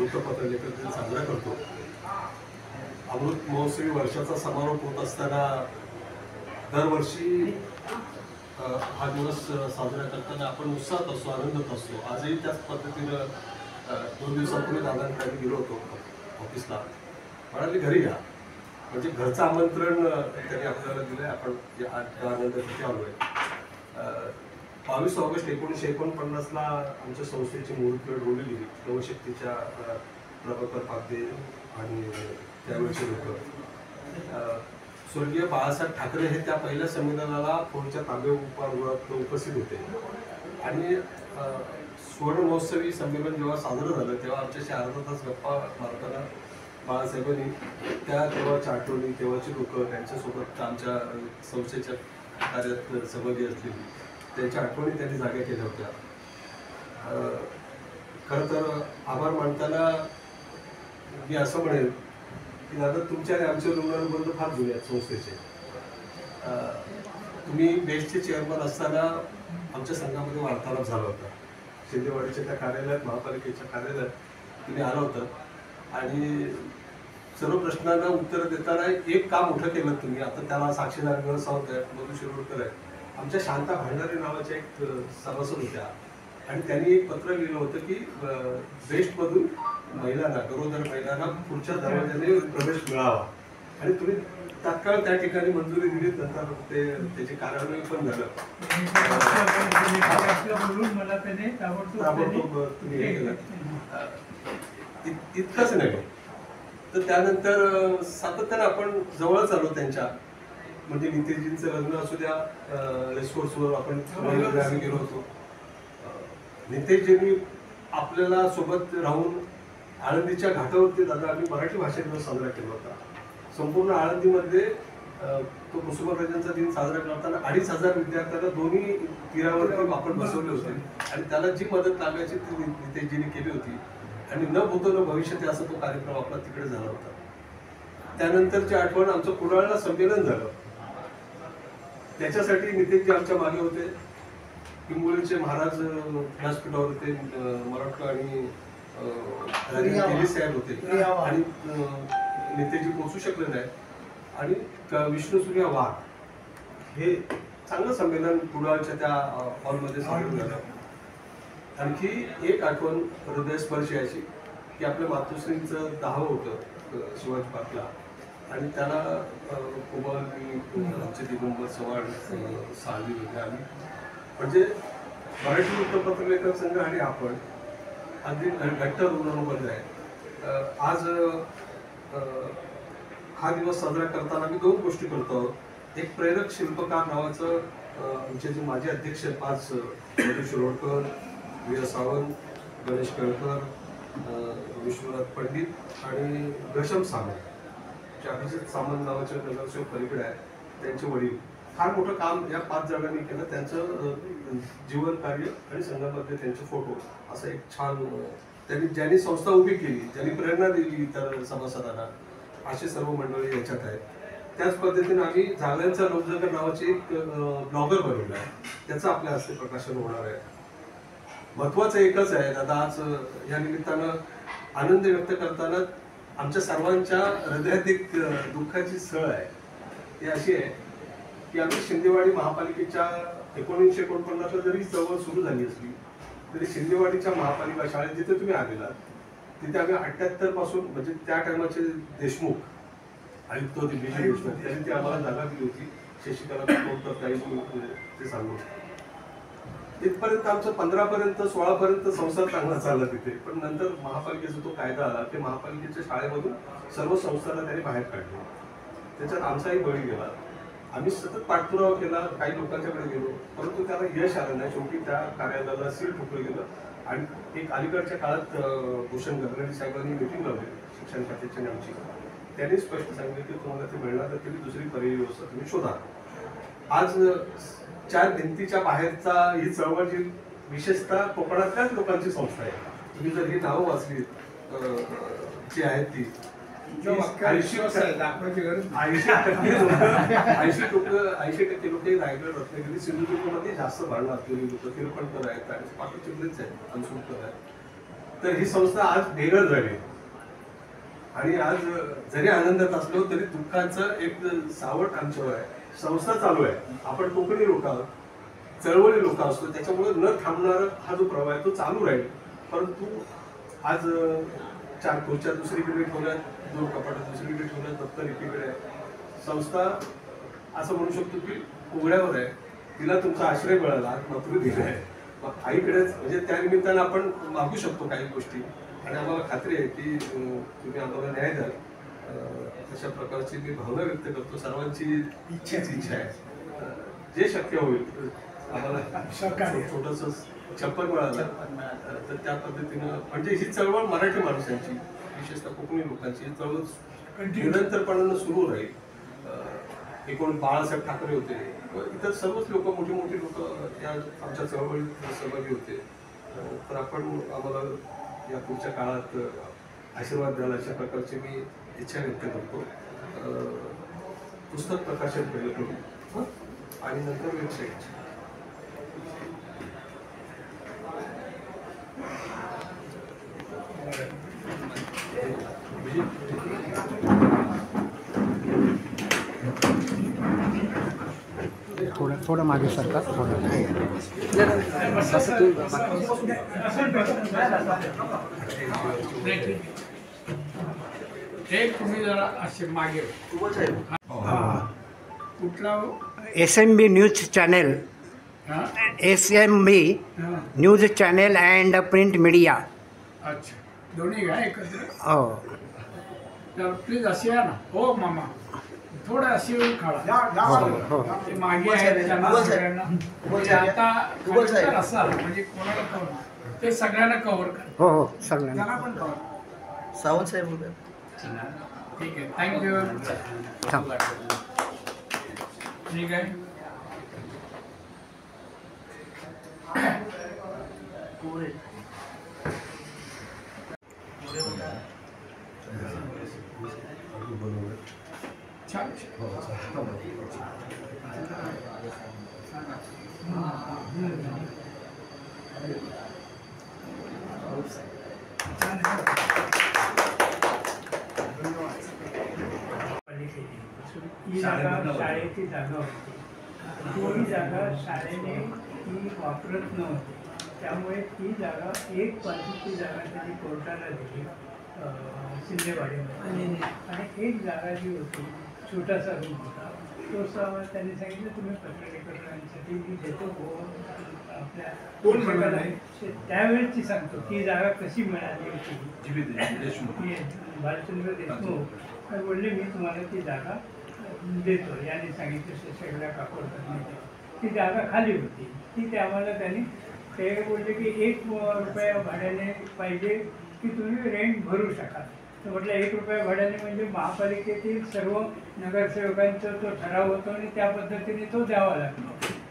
वृत्तपत्र लेखक दिन साजरा करतो. अमृत महोत्सवी वर्षाचा समारोप होत असताना दरवर्षी हा दिवस साजरा करताना आपण उत्साहात असतो, आनंदात असतो. आजही त्याच पद्धतीनं 2 दिवसापूर्वी दादांकडे गेलो होतो ऑफिसला. म्हणाले घरी या, म्हणजे घरचं आमंत्रण त्यांनी आपल्याला दिलं आहे. आपण त्या आनंदासाठी आलो आहे. 22 ऑगस्ट 1949ला आमच्या संस्थेची मुहूर्तमेढ रोवली नवशक्तीच्या प्रभाकर पागदे आणि त्यावेळेचे लोक. स्वर्गीय बाळासाहेब ठाकरे हे त्या पहिल्या संमेलनाला पुढच्या तांबे उपाहारगृहात उपस्थित होते. आणि सुवर्ण महोत्सवी संमेलन जेव्हा साजरं झालं तेव्हा आमच्याशी अर्धा तास गप्पा मारताना बाळासाहेबांनी तेव्हाच्या आठवणी, तेव्हाची लोक, त्यांच्यासोबत आमच्या संस्थेच्या कार्यात सहभागी असलेली त्यांच्या आठवणी त्यांनी जाग्या केल्या होत्या. खरं तर आभार मानताना मी असं म्हणेन की दादा, तुमच्या आणि आमचे ऋणानुबंध फार जुने आहेत संस्थेचे. तुम्ही बेस्टचे चेअरमन असताना आमच्या संघामध्ये वार्तालाप झाला होता. शिंदेवाडीच्या त्या कार्यालयात, महापालिकेच्या कार्यालयात तुम्ही आला होता आणि सर्व प्रश्नांना उत्तर देताना एक काम मोठं केलं तुम्ही. आता त्याला साक्षीदार सावंत आहेत, मधु शिरोडकर आहेत, आमच्या शांता भांडारे नावाच्या एक सभासद होत्या आणि त्यांनी एक पत्र लिहिलं होतं की बेस्टमधून महिलांना, गरोदर महिलांना पुढच्या दरवाजाने प्रवेश मिळावा. आणि तुम्ही तात्काळ त्या ठिकाणी मंजुरी दिली. नंतर त्याचे कार्यान्वयन पण झालं. तुम्ही हे केलं. इतकंच नाही तर त्यानंतर सातत्यानं आपण जवळच आलो त्यांच्या. म्हणजे नितेशजींचं लग्न असू द्या, रेसकोर्सवर आपण आम्ही गेलो होतो. नितेशजींनी आपल्याला सोबत राहून आळंदीच्या घाटावरती दादा आम्ही मराठी भाषा दिवस साजरा केला होता. संपूर्ण आळंदीमध्ये तो कुसुमाग्रजांचा दिन साजरा करताना 2500 विद्यार्थ्यांना दोन्ही तीरावरती आपण बसवले होते आणि त्याला जी मदत लागायची ती नितेशजींनी केली होती. आणि न भूतो न भविष्यते असा तो कार्यक्रम आपला तिकडे झाला होता. त्यानंतरची आठवण आमचं कुडाळला संमेलन झालं. त्याच्यासाठी नितेशजी आमच्या मागे होते. पिंगुळीचे महाराज व्यासपीठावर होते, मराठा आणि साहेब होते आणि नितेशजी पोहोचू शकले नाही. आणि विष्णुसूर्या वाघ हे चांगलं संमेलन कुडाळच्या त्या हॉलमध्ये साजरं झालं. आणखी एक आठवण हृदयस्पर्शी अशी की आपल्या मातोश्रींचं 10वं होतं शिवाजी पार्कला आणि त्याला कोमल, आमचे दिगंबर चव्हाण, साळवी वगैरे आम्ही म्हणजे मराठी वृत्तपत्र लेखक संघ आणि आपण अगदी घट्ट ऋणानुबंध आहे. आज हा दिवस साजरा करताना आम्ही 2 गोष्टी करतो आहोत. एक प्रेरक शिल्पकार नावाचं आमचे जे माजी अध्यक्ष 5 मधु शिरोडकर, वीर सावंत, गणेश केळकर, विश्वनाथ पंडित आणि घनश्याम सामंत, जे अभिजित सामंत नावाचे नगरसेवक पलीकडे आहे, त्यांचे वडील. फार मोठं काम या 5 जणांनी केलं. त्यांचं जीवन कार्य आणि संघामध्ये त्यांचे फोटो असं एक छान ज्यांनी संस्था उभी केली, ज्यांनी प्रेरणा दिली इतर सभासदांना, असे सर्व मंडळी याच्यात आहेत. त्याच पद्धतीने आम्ही जागल्यांचा लोकजगर नावाचे एक ब्लॉगर बनवला आहे. त्याचं आपल्या हस्ते प्रकाशन होणार आहे. महत्वाचं एकच आहे दादा, आज या निमित्तानं आनंद व्यक्त करताना आमच्या सर्वांच्या हृदयात एक दुःखाची सळ आहे. ती अशी आहे की आम्ही शिंदेवाडी महापालिकेच्या 1949ला जरी चळवळ सुरू झाली असली तरी शिंदेवाडीच्या महापालिका शाळेत जिथे तुम्ही आलेला तिथे आम्ही 78 पासून, म्हणजे त्या टायमाचे देशमुख आयुक्त होते विजय देशमुख, त्यांनी ती आम्हाला जागा दिली होती. शशिकला काही ते सांगू इथपर्यंत आमचं 15 पर्यंत 16 पर्यंत संसार चांगला चालला तिथे. पण नंतर महापालिकेचा तो कायदा आला, ते महापालिकेच्या शाळेमधून सर्व संस्थांना त्यांनी बाहेर काढले. त्याच्यात आमचाही बळी गेला. आम्ही सतत पाठपुरावा केला, काही लोकांच्याकडे गेलो, परंतु त्याला यश आलं नाही. शेवटी त्या कार्यालयाला सील ठोकलं गेलं. आणि एक अलीकडच्या काळात भूषण गगराडी साहेबांनी मिटिंग लावली शिक्षण खात्याची आमची. त्यांनी स्पष्ट सांगितलं की तुम्हाला ते मिळणार तर तरी दुसरी पर्यायी व्यवस्था तुम्ही शोधा. आज 4 भिंतीच्या बाहेरचा ही चळवळ जी विशेषतः कोकणातल्याच लोकांची संस्था आहे. तुम्ही जर ही नावं वाचली जी आहेत ती 80% लोक रायगड, रत्नागिरी, सिंधुदुर्गमध्ये जास्त भांडणं असलेली लोक, किरपणकर आहेत आणि पाटचिंचलेच आहेत, अनसुरकर आहेत. तर ही संस्था आज बेघर झाली आणि आज जरी आनंदात असलो तरी दुःखाचं एक सावट आमच्यावर आहे. संस्था चालू आहे, आपण कोकणी लोक आहोत, चळवळी लोक असतो, त्याच्यामुळे न थांबणारा हा जो प्रवाह आहे तो चालू राहील. परंतु आज 4 खुर्च्या दुसरीकडे ठेवल्यात, 2 कपाटात दुसरीकडे ठेवल्यात, दप्तर एकीकडे आहे. संस्था असं म्हणू शकतो की उघड्यावर आहे, तिला तुमचा आश्रय मिळाला, नोकरी दिली आहे. मग आईकडेच म्हणजे त्या निमित्तानं आपण मागू शकतो काही गोष्टी आणि आम्हाला खात्री आहे की तुम्ही आम्हाला न्याय द्याल. अशा प्रकारची मी भावना व्यक्त करतो. सर्वांची इच्छा आहे, जे शक्य होईल आम्हाला थोडंसं छप्पन मिळालं तर त्या पद्धतीनं म्हणजे ही चळवळ मराठी माणसांची विशेषतः कोकणी लोकांची ही चळवळ निरंतरपणानं सुरू राहील. एकूण बाळासाहेब ठाकरे होते, इतर सर्वच लोक मोठी मोठी लोक या आमच्या चळवळीत सहभागी होते. तर आपण आम्हाला या पुढच्या काळात आशीर्वाद द्याल अशा प्रकारची मी इच्छा व्यक्त करतो. पुस्तक प्रकाशन पहिलं करू आणि नंतर वेबसाईट. थोडं मागे सरका, थोडं तुम्ही जरा असे मागे कुठला SMB news channel, SMB news channel and print media. अच्छा, दोन्ही घ्या एकत्र. हो, तर प्लीज असे या ना. हो मामा, थोडं असे येऊन खाळा. हो. ते मागे आहेत त्यांना सगळ्यांना म्हणजे आता खरं असाल म्हणजे कोणाला कव्हर, ते सगळ्यांना कव्हर करा. हो सगळ्यांना. त्यांना पण कव्हर. सावंत साहेब ठीक आहे, थँक्यू. थांब. ठीक आहे. छान. ही जागा शाळेची जागा होती. ती जागा शाळेने ती वापरत नव्हती, त्यामुळे ती जागा एक बाजूची जागा त्यांनी कोर्टाला दिली शिंदेवाडीमध्ये, आणि एक जागा जी होती छोटासा रूम होता तो त्यांनी सांगितलं तुम्ही पत्रलेखकांसाठी मी देतो. आपल्या कोण म्हणाले? त्यावेळेची सांगतो ती जागा कशी मिळाली होती. भालचंद्र देशमुख बोलले मी तुम्हाला ती जागा देतो, याने सांगितलं सगळ्या काकोडकरांनी. ती जागा खाली होती, ती आम्हाला त्यांनी ते बोलले की 1 रुपया भाड्याने पाहिजे की तुम्ही रेंट भरू शकाल. तर म्हटलं 1 रुपया भाड्याने म्हणजे महापालिकेतील सर्व नगरसेवकांचा तो ठराव होतो आणि त्या पद्धतीने तो द्यावा लागतो.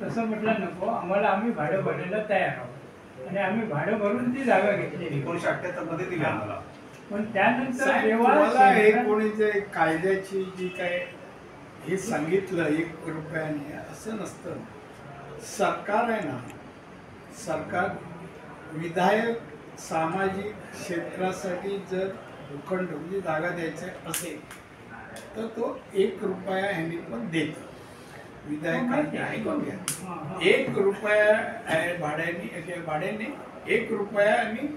तसं म्हटलं नको, आम्ही भाडं भरायला तयार आहोत आणि आम्ही भाडं भरून ती जागा घेतलेली 1978 मध्ये दिली आम्हाला. पण त्यानंतर तुम्हाला हे कोणीचे कायद्याची जी काय हे सांगितलं 1 रुपयाने असं नसतं. सरकार आहे ना, सरकार विधायक सामाजिक क्षेत्रासाठी जर भूखंड म्हणजे जागा द्यायचे असेल तर तो 1 रुपया ह्यांनी पण देतो. विधायकांनी ऐकून घ्या, 1 रुपया भाड्याने 1 रुपया आणि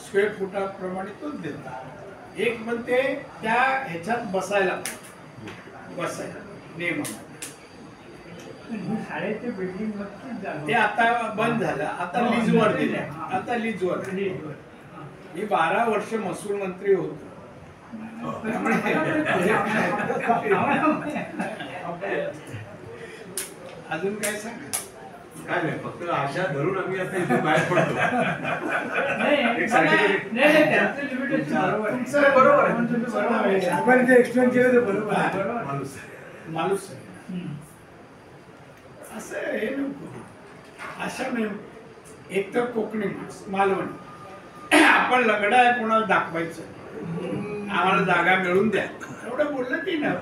स्क्वेअर फुटाप्रमाणे तोच देतात. एक पण ते त्या ह्याच्यात बसायला नियमामध्ये. शाळेचे बिल्डिंग नक्कीच झालं ते आता बंद झालं, आता लीजवर दिलं. आता लीजवर मी 12 वर्ष महसूल मंत्री होतो. अजून काय सांगा? काय नाही, फक्त आशा धरून आम्ही आता इथे बाहेर पडतो. आपण जे एक्सप्लेन केलं ते बरोबर आहे. माणूस असं हे नको, अशा नाही. एक तर कोकणी मालवणी आपण लगडा आहे कोणाला दाखवायचं, आम्हाला जागा मिळून द्या एवढं बोललं की ना.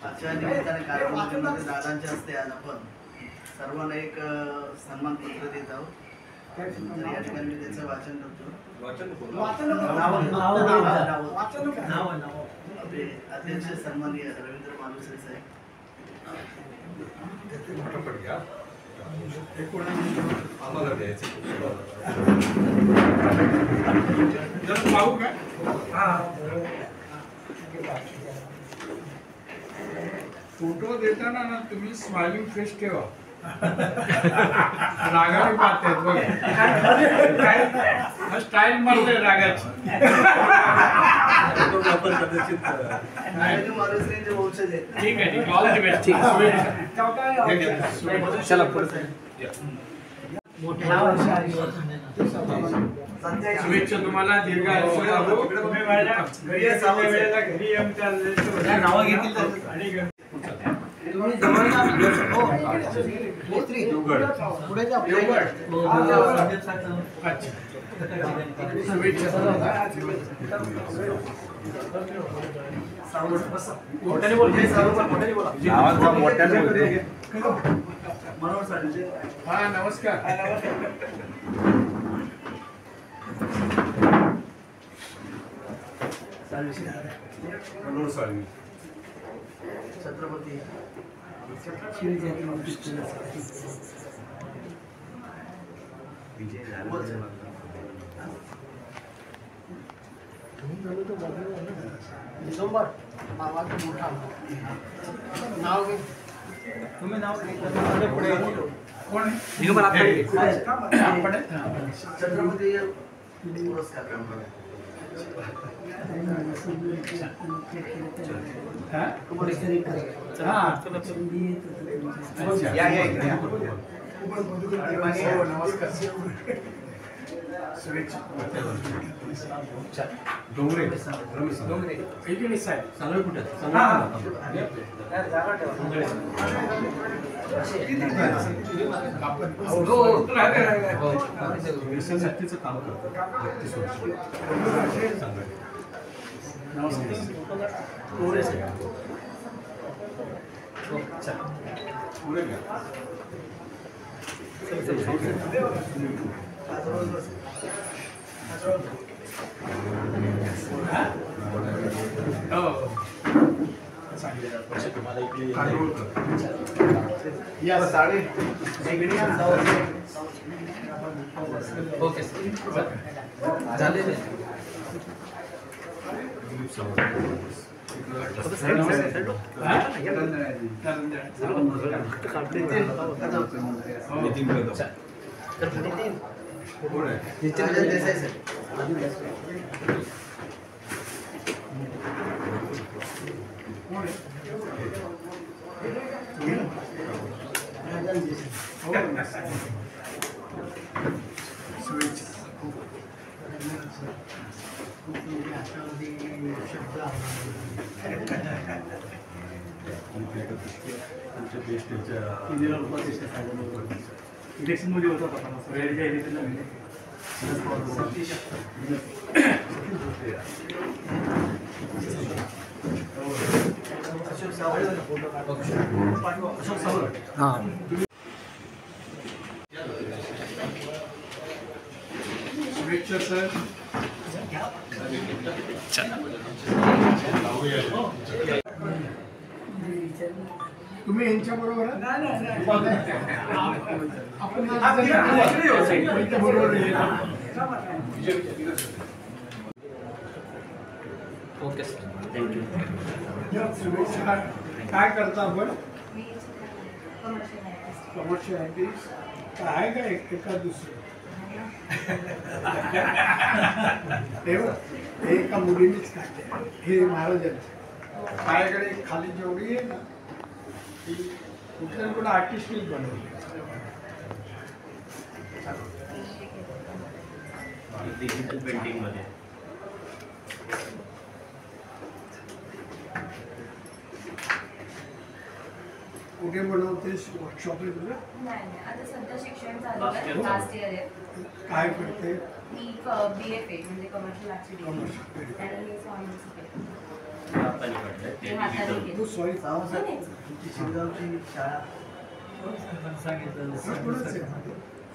आजच्या निमित्ताने कार्यक्रमामध्ये दादांच्या हस्ते आज आपण सर्वांना एक सन्मान पत्र देत आहोत. तर या ठिकाणी मी त्याचं वाचन करतो. आपले अध्यक्ष सन्माननीय रवींद्र मालुसरे साहेब. आम्हाला द्यायचं पाहू का? फोटो देताना ना तुम्ही स्माइलिंग फेस ठेवा. रागाने पाहतायत बघा. स्टाईल मारते रागाची. आपण कदाचित रवींद्र मालुसरेंचे वंशज आहेत. ठीक आहे, ठीक. All the best. चला पुढे. शुभेच्छा तुम्हाला. दीर्घ आयुष्य लाभो. तुम्ही माझ्या घरी असलेल्या वेळेला घरी येऊन त्या नावं घेतील तर. आणि हा नमस्कार. छत्रपती तुम्ही नाव कोण छत्रपती पुरस्कार. डोंगरे व्यसनमुक्तीचं काम करतात. देसाई सर. इलेक्शन मध्ये होता वेळेच्या इलेक्शनला हां शुभेच्छा सर. तुम्ही यांच्या बरोबर बरोबर शुभेच्छा. काय करता आपण? कमर्शियल आर्टिस्ट काय का एका दुसरं हे एका मुलीनेच काढले. हे महाराजांचं माझ्याकडे खाली जेवढी आहे ना ती कुठल्या कुठं आर्टिस्टनीच बनवली. डिजिटल पेंटिंग मध्ये कुठे बनवतेस वर्कशॉप आहे तुझं? नाही आता सध्या शिक्षण चालू Last आहे year. लास्ट इयर आहे काय करते? मी BFA म्हणजे कमर्शियल ऍक्टिव्हिटी Commercial. आणि हे स्वामींचं केलं. हाताने काढलंय. ते ते हाताने digital. केलं. तू सॉरी सावंत सर, तुमची शिवगावची शाळा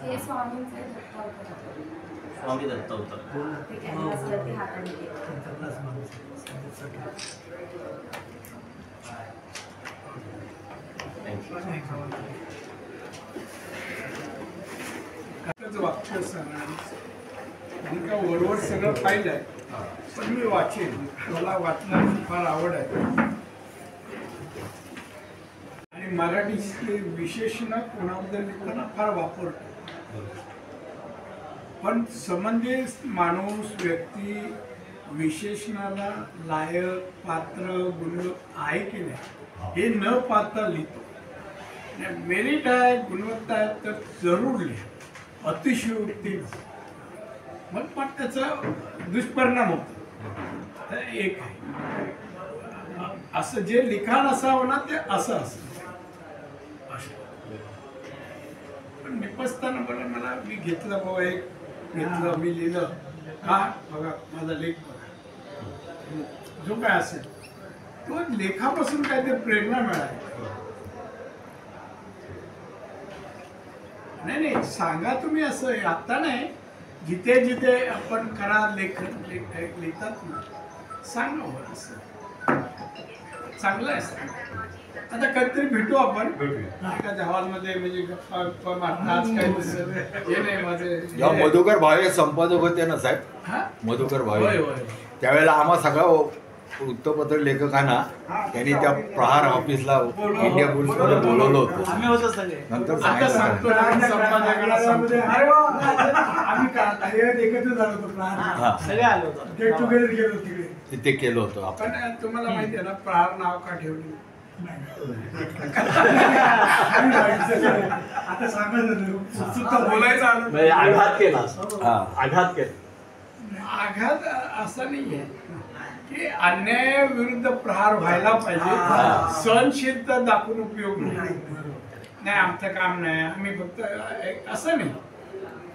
हे स्वामींचे दत्त अवतार. स्वामी दत्त होतं. ते कॅनव्हासवरती हाताने केलं. त्याचं वाक्य सांगणार मी का वरवर सगळं पाहिलंय पण मी वाचेन, मला वाचण्याची फार आवड आहे आणि मराठीचे विशेषण कोणाबद्दल लिहिताना फार वापरतो. पण संबंधित माणूस व्यक्ती विशेषणाला लायक पात्र गुण आहे की नाही हे न पाहता लिहितो. मेरिट आहे गुणवत्ता आहे तर जरूर लिहा, अतिशयोक्ती मग पण त्याचा दुष्परिणाम होतो. तर एक आहे असं जे लिखाण असावं ना ते असं असं पण निपसताना मला मी घेतलं बाबा एक घेतलं मी लिहिलं हा बघा माझा लेख बघा जो काय असेल तो लेखापासून काय ते प्रेरणा मिळाली. नाही सांगा तुम्ही असं आता नाही जिथे जिथे आपण करा लिहितात ना सांगा बरं असं चांगलं आहे. आता कधीतरी भेटू आपण एखाद्या हॉलमध्ये म्हणजे गप्पा गप्पा मारता आज काय दिसत हे नाही माझे जेव्हा मधुकर भावे संपादक होते ना साहेब, हा मधुकर होय भावे, होय त्यावेळेला आम्हा सगळ्या वृत्तपत्र लेखकांना त्यांनी त्या प्रहार ऑफिसला इंडिया बुल्समध्ये बोलवलं होतं. आम्ही होतो सगळे. नंतर आता सांगतो सांगितलं ना, संपादकाला सांगतो. अरे वा, आम्ही कार्यालयात एकत्र झालो होतो प्रहार हा. सगळे आलो होतो. गेट टुगेदर गेलो तिकडे. ते केलं होतं आपण. पण तुम्हाला माहिती आहे ना प्रहार नाव का ठेवलं? आता सांगा बोलायचं आलं. म्हणजे आघात केला. हा. आघात केला. आघात असा नाहीये की अन्यायाविरुद्ध प्रहार व्हायला पाहिजे. सहनशीलता दाखवून उपयोग नाही आमचं काम नाही आम्ही फक्त असं नाही.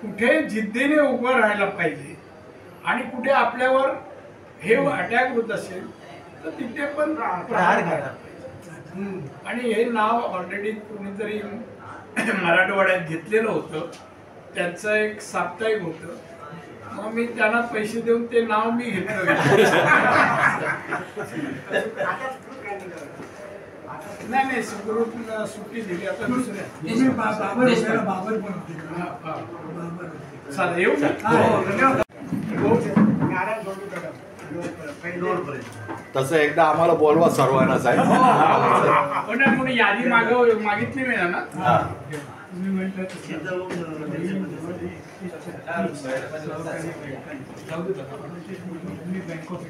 कुठे जिद्दीने उभं राहायला पाहिजे आणि कुठे आपल्यावर हे अटॅक होत असेल तर तिथे पण प्रहार घ्यायला पाहिजे. आणि हे नाव ऑलरेडी कोणीतरी मराठवाड्यात घेतलेलं होतं. त्यांचं एक साप्ताहिक होतं. मग मी त्यांना पैसे देऊन ते नाव मी घेतलं. नाही सुखरूपला सुट्टी दिली आता दुसऱ्या बाबर पण चालेल येऊ धन्यवाद. तसं एकदा आम्हाला बोलवा सर्वांना साहेब. पण कोणी यादी मागितली मी ना. हा. बँक ऑफ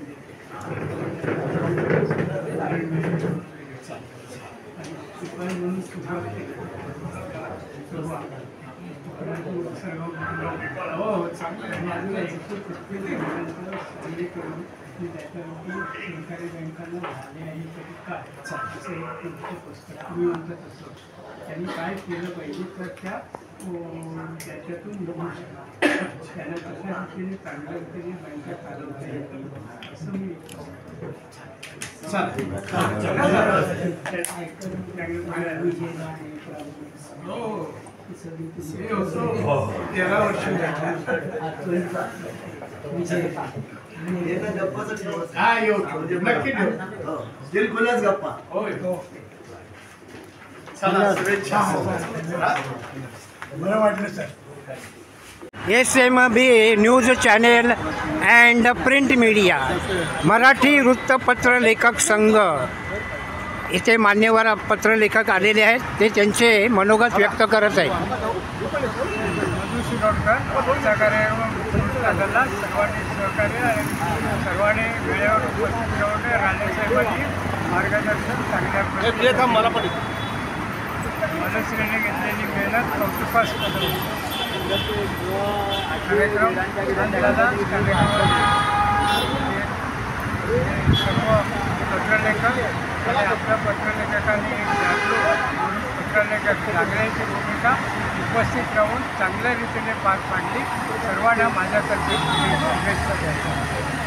हो चांगलं आहे. सरकारी बँकांना झाले आहे तरी काय असं एक तुमचं पुस्तक तुम्ही म्हणतात असं त्यांनी काय केलं पाहिजे तर त्याच्यातून बघू शकतो त्यांना कशा रीतीने चांगल्या रीतीने बँका चालवता येतील असं मी तेरा वर्ष हा येऊ नक्की ठेवू. दिलखुलास गप्पा. होय चला शुभेच्छा. बरं वाटलं sir. SMB news channel and print media Marathi वृत्तपत्र लेखक संघ इथे मान्यवर पत्रलेखक आलेले आहेत. ते त्यांचे मनोगत व्यक्त करत आहेत. मधु शिरोडकर सहकार्य पुस्तकाला सर्वांनी सहकार्य आणि सर्वांनी वेळेवर उपस्थित राहून राणेसाहेबांनी मार्गदर्शन चांगल्या मनश्रीने घेतलेली मेहनत कौतुकास्पद कार्यक्रम सर्व पत्रलेखक आणि आपल्या पत्रलेखकांनी उपस्थित राहून चांगल्या रीतीने पार पाडली. सर्वांना माझ्यातर्फे शुभेच्छा द्यायच्या.